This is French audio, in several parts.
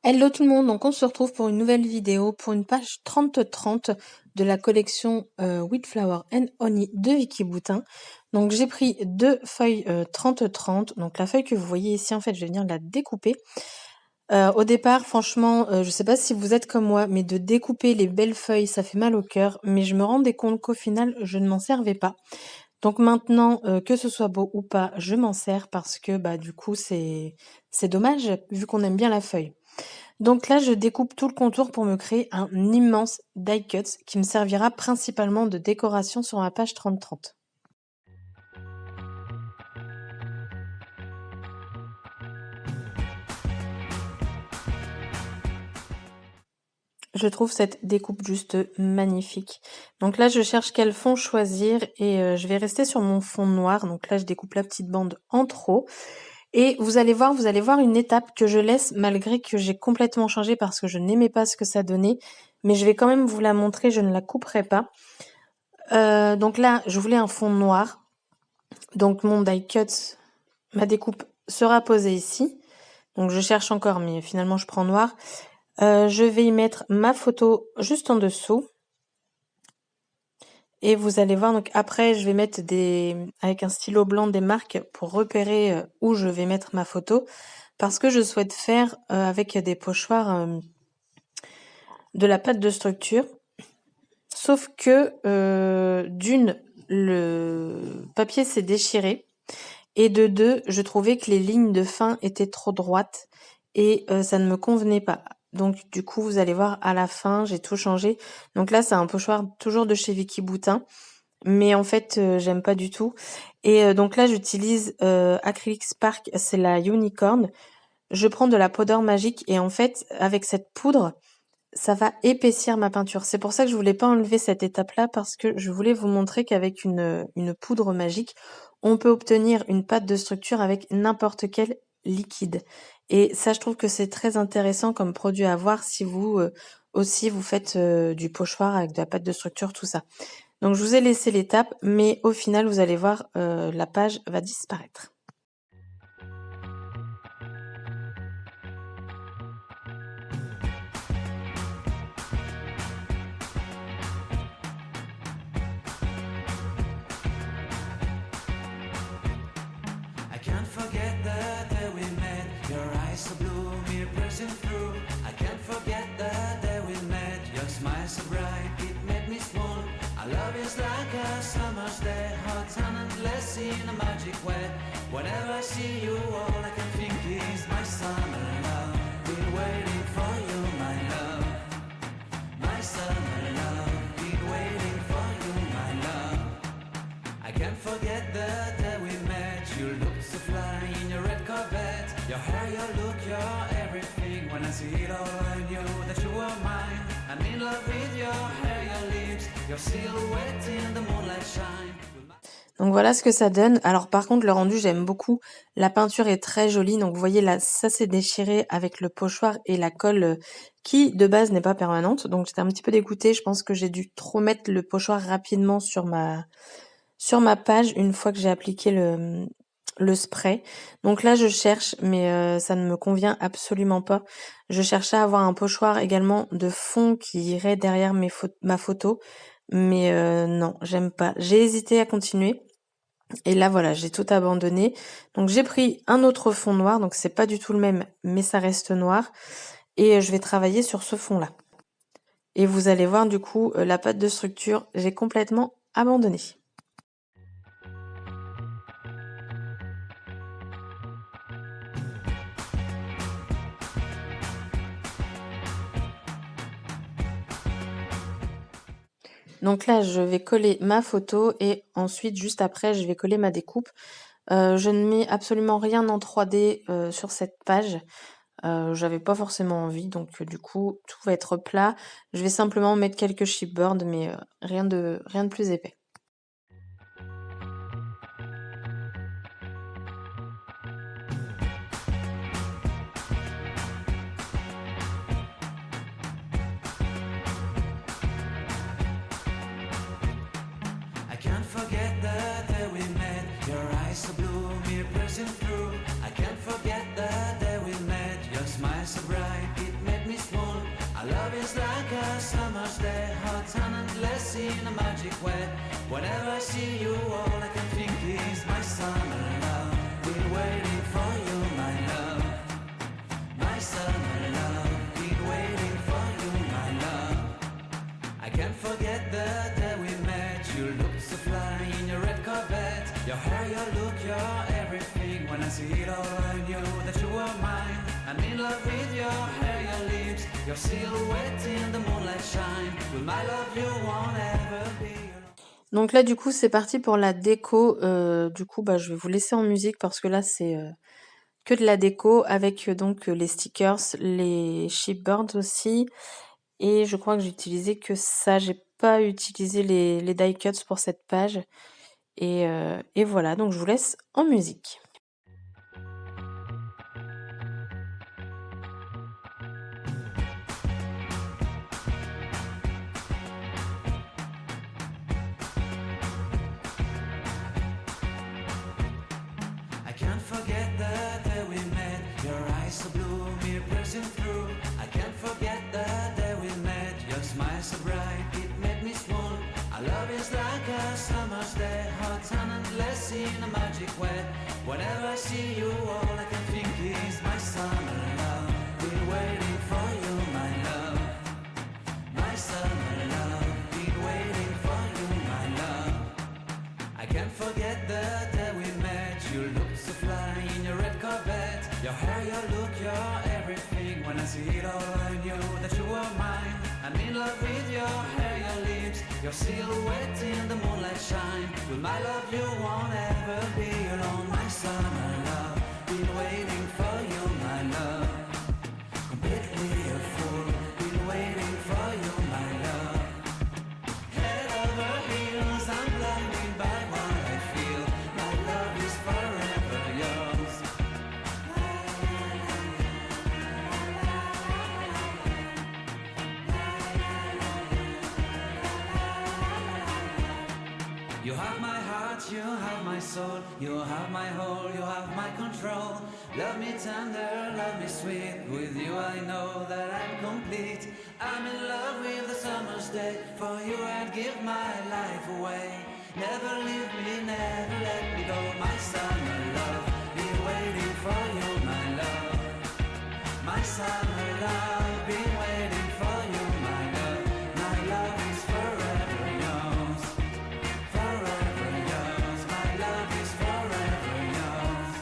Hello tout le monde, donc on se retrouve pour une nouvelle vidéo pour une page 30-30 de la collection With Flower and Honey de Vicky Boutin. Donc j'ai pris deux feuilles 30-30, donc la feuille que vous voyez ici en fait je vais venir la découper. Au départ franchement je sais pas si vous êtes comme moi mais de découper les belles feuilles ça fait mal au cœur, mais je me rendais compte qu'au final je ne m'en servais pas. Donc maintenant que ce soit beau ou pas je m'en sers parce que bah du coup c'est dommage vu qu'on aime bien la feuille. Donc là, je découpe tout le contour pour me créer un immense die cut qui me servira principalement de décoration sur ma page 30-30. Je trouve cette découpe juste magnifique. Donc là, je cherche quel fond choisir et je vais rester sur mon fond noir. Donc là, je découpe la petite bande en trop. Et vous allez voir une étape que je laisse malgré que j'ai complètement changé parce que je n'aimais pas ce que ça donnait. Mais je vais quand même vous la montrer, je ne la couperai pas. Donc là, je voulais un fond noir. Donc mon die cut, ma découpe sera posée ici. Donc je cherche encore, mais finalement je prends noir. Je vais y mettre ma photo juste en dessous. Et vous allez voir, donc après je vais mettre avec un stylo blanc des marques pour repérer où je vais mettre ma photo. Parce que je souhaite faire avec des pochoirs de la pâte de structure. Sauf que d'une, le papier s'est déchiré. Et de deux, je trouvais que les lignes de fin étaient trop droites et ça ne me convenait pas. Donc du coup, vous allez voir, à la fin, j'ai tout changé. Donc là, c'est un pochoir toujours de chez Vicky Boutin, mais en fait, j'aime pas du tout. Et donc là, j'utilise Acrylic Spark, c'est la Unicorn. Je prends de la poudre magique et en fait, avec cette poudre, ça va épaissir ma peinture. C'est pour ça que je voulais pas enlever cette étape-là parce que je voulais vous montrer qu'avec une poudre magique, on peut obtenir une pâte de structure avec n'importe quel liquide. Et ça, je trouve que c'est très intéressant comme produit à voir si vous aussi vous faites du pochoir avec de la pâte de structure, tout ça. Donc je vous ai laissé l'étape, mais au final, vous allez voir, la page va disparaître. I can't forget the day we met. Your eyes so blue, me piercing through. I can't forget the day we met. Your smile so bright, it made me swoon. Our love is like a summer's day, hot and endless in a magic way. Whenever I see you, all I can think is my summer love. Been waiting for you, my love. My summer love. Been waiting for you, my love. I can't forget the day we met. You look so fly in your red Corvette. Your hair, your look, your everything. When I see it all, I knew that you were mine. I'm in love with your hair, your lips, your silhouette in the moonlight shine. Donc voilà ce que ça donne. Alors par contre le rendu j'aime beaucoup. La peinture est très jolie. Donc vous voyez là ça s'est déchiré avec le pochoir et la colle qui de base n'est pas permanente. Donc j'étais un petit peu dégoûtée. Je pense que j'ai dû trop mettre le pochoir rapidement sur ma page une fois que j'ai appliqué le spray. Donc là je cherche mais ça ne me convient absolument pas. Je cherchais à avoir un pochoir également de fond qui irait derrière ma photo. Mais non, j'aime pas. J'ai hésité à continuer. Et là, voilà, j'ai tout abandonné. Donc, j'ai pris un autre fond noir. Donc, c'est pas du tout le même, mais ça reste noir. Et je vais travailler sur ce fond-là. Et vous allez voir, du coup, la pâte de structure, j'ai complètement abandonné. Donc là, je vais coller ma photo et ensuite, juste après, je vais coller ma découpe. Je ne mets absolument rien en 3D sur cette page. J'avais pas forcément envie, donc du coup, tout va être plat. Je vais simplement mettre quelques chipboards, mais rien de plus épais. I can't forget the day we met. Your eyes so blue, me piercing through. I can't forget the day we met. Your smile so bright, it magic wet. Whenever I see you, all I can think is my summer love. Been waiting for you, my love. My summer love. Been waiting for you, my love. I can't forget the day we met. You looked so fly in your red Corvette. Your hair, your look, your everything. When I see it all, I knew that you were mine. I'm in love with your hair, your lips, your silhouette in the moonlight shine. With my love, you won't ever be alone. Donc là, du coup, c'est parti pour la déco. Du coup, bah, je vais vous laisser en musique parce que là, c'est que de la déco avec donc les stickers, les chipboards aussi. Et je crois que j'ai utilisé que ça. J'ai pas utilisé les die cuts pour cette page. Et voilà, donc je vous laisse en musique. I can't forget the day we met. Your eyes so blue, me piercing through. I can't forget the day we met. Your smile so bright, it made me swoon. Our love is like a summer's day, hot and endless in a magic wet. Whenever I see you, all I can think is my summer love. Been waiting for you, my love. My summer love. Been waiting for you, my love. I can't forget the day we met. You looked so fly in your red Corvette. Your hair, your look, your everything. When I see it all, I knew that you were mine. I'm in love with your hair, your lips, your silhouette in the moonlight shine. With my love, you won't ever be alone. My summer love, been waiting for you, my love. Completely a fool, been waiting for you, my love. Head over heels, I'm blinded by what I feel. My love is forever yours. You have my heart, you have my soul, you have my whole, you have my control. Love me tender, love me sweet. With you I know that I'm complete. I'm in love with the summer's day. For you I'd give my life away. Never leave me, never let me go. My summer love, been waiting for you, my love. My summer love, been waiting for you, my love. My love is forever yours. Forever yours, my love is forever yours.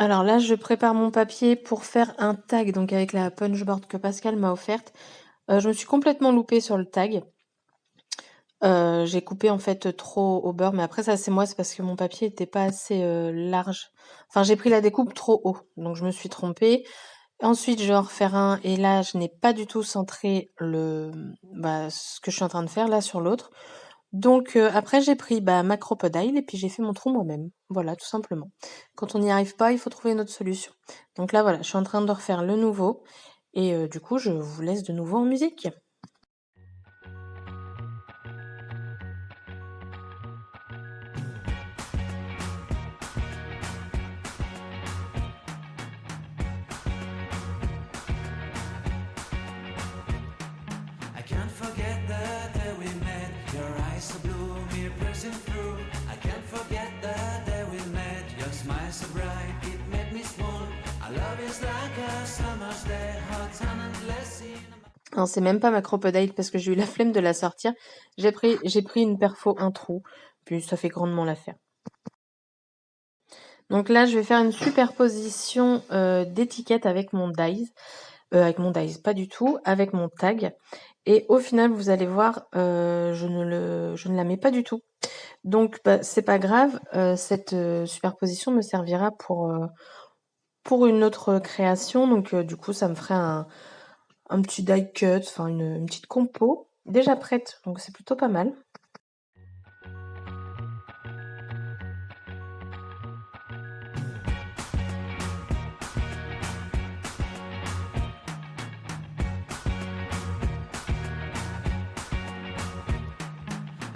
Alors là, je prépare mon papier pour faire un tag, donc avec la punchboard que Pascal m'a offerte. Je me suis complètement loupée sur le tag. J'ai coupé en fait trop au beurre, mais après ça c'est moi, c'est parce que mon papier était pas assez large. Enfin, j'ai pris la découpe trop haut, donc je me suis trompée. Ensuite, je vais en refaire un, et là, je n'ai pas du tout centré ce que je suis en train de faire là sur l'autre. Donc après, j'ai pris ma crocodile et puis j'ai fait mon trou moi-même. Voilà, tout simplement. Quand on n'y arrive pas, il faut trouver une autre solution. Donc là, voilà, je suis en train de refaire le nouveau, et du coup, je vous laisse de nouveau en musique. I can't forget the day we met. Your eyes so blue, me piercing through. I can't forget the day we met. Your smile so bright, it made me swoon. Our love is like a summer's day, hot and endless in a... Alors, c'est même pas ma crocodile parce que j'ai eu la flemme de la sortir. J'ai pris une perfo, un trou, puis ça fait grandement l'affaire. Donc là, je vais faire une superposition d'étiquettes avec mon dies. Pas du tout, avec mon tag. Et au final, vous allez voir, je ne la mets pas du tout. Donc, c'est pas grave, cette superposition me servira pour une autre création. Donc, du coup, ça me ferait un petit die cut, enfin une petite compo déjà prête. Donc, c'est plutôt pas mal.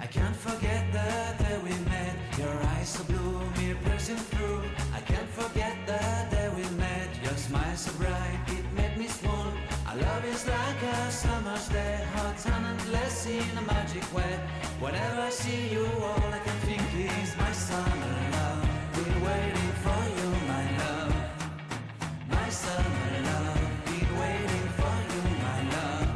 I can't forget the wet. Whenever I see you, all I can think is my summer love. Been waiting for you, my love. My summer love. Been waiting for you, my love.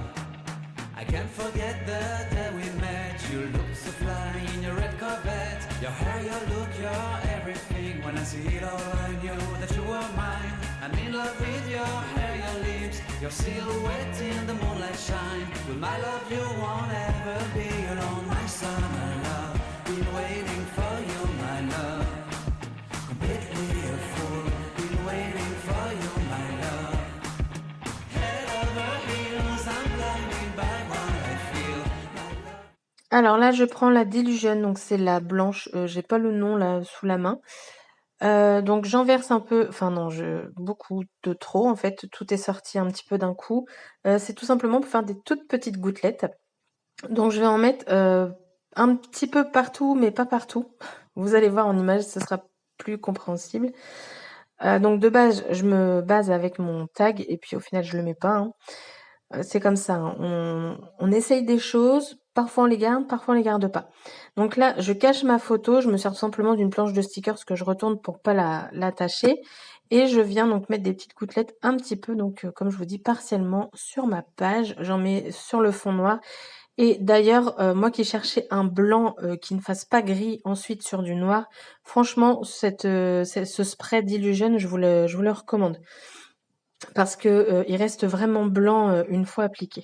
I can't forget the day we met. You look so fly in your red Corvette. Your hair, your look, your everything. When I see it all, I knew that you were mine. I'm in love with your hair, your lips, your silhouette in the moonlight shine. With my love, you won't ever be alone. My summer love, been waiting for you, my love. Completely a fool, been waiting for you, my love. Head over heels, I'm blinded by what I feel. My love. Alors là, je prends la Delusion, donc c'est la blanche. J'ai pas le nom là sous la main. Donc j'en verse un peu, enfin non, beaucoup de trop en fait. Tout est sorti un petit peu d'un coup. C'est tout simplement pour faire des toutes petites gouttelettes. Donc je vais en mettre un petit peu partout, mais pas partout. Vous allez voir en image, ce sera plus compréhensible. Donc de base, je me base avec mon tag et puis au final, je le mets pas, hein. C'est comme ça, hein. On essaye des choses, parfois on les garde pas. Donc là, je cache ma photo, je me sers tout simplement d'une planche de stickers que je retourne pour pas l'attacher. Et je viens donc mettre des petites gouttelettes un petit peu, donc comme je vous dis, partiellement sur ma page. J'en mets sur le fond noir. Et d'ailleurs, moi qui cherchais un blanc qui ne fasse pas gris ensuite sur du noir, franchement, ce spray d'Illusion, je vous le recommande. Parce que il reste vraiment blanc une fois appliqué.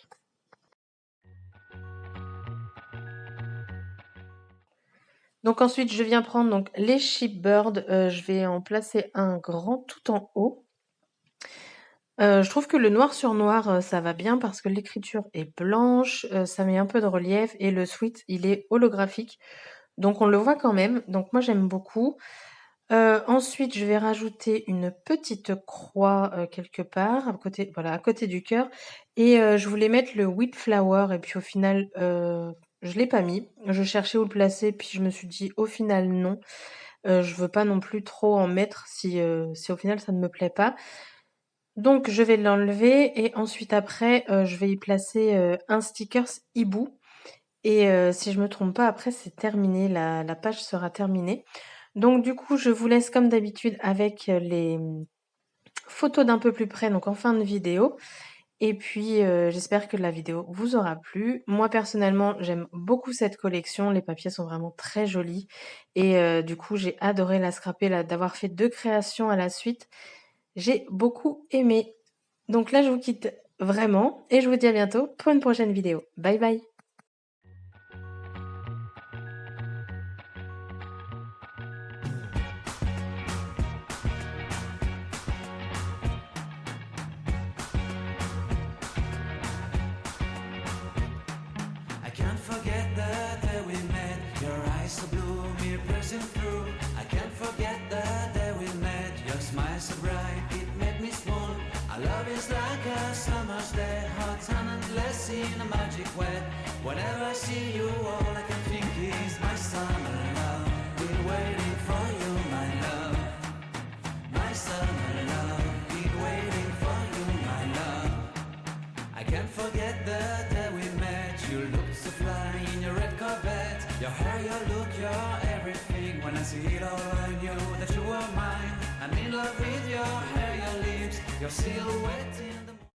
Donc ensuite, je viens prendre donc les Shipbird. Je vais en placer un grand tout en haut. Je trouve que le noir sur noir, ça va bien parce que l'écriture est blanche, ça met un peu de relief et le sweat, il est holographique. Donc on le voit quand même. Donc moi, j'aime beaucoup. Ensuite, je vais rajouter une petite croix quelque part, à côté, voilà, à côté du cœur. Et je voulais mettre le Wheat Flower et puis au final, je l'ai pas mis. Je cherchais où le placer, puis je me suis dit au final non. Je veux pas non plus trop en mettre si au final ça ne me plaît pas. Donc je vais l'enlever et ensuite après, je vais y placer un stickers hibou. Et si je me trompe pas, après c'est terminé, la page sera terminée. Donc du coup, je vous laisse comme d'habitude avec les photos d'un peu plus près, donc en fin de vidéo. Et puis, j'espère que la vidéo vous aura plu. Moi, personnellement, j'aime beaucoup cette collection. Les papiers sont vraiment très jolis. Et du coup, j'ai adoré la scraper, d'avoir fait 2 créations à la suite. J'ai beaucoup aimé. Donc là, je vous quitte vraiment et je vous dis à bientôt pour une prochaine vidéo. Bye bye! I can't forget the day we met. Your eyes so blue, me piercing through. I can't forget the day we met. Your smile so bright, it made me swoon. Our love is like a summer's day, hot and endless in a magic way. Whenever I see you, all I can think is my summer love. Been waiting for you, my love. My summer love. Been waiting for you, my love. I can't forget the day we met. You look so fly in your red Corvette. Your hair, your look, your everything. When I see it all, I knew that you were mine. I'm in love with your hair, your lips, your silhouette in the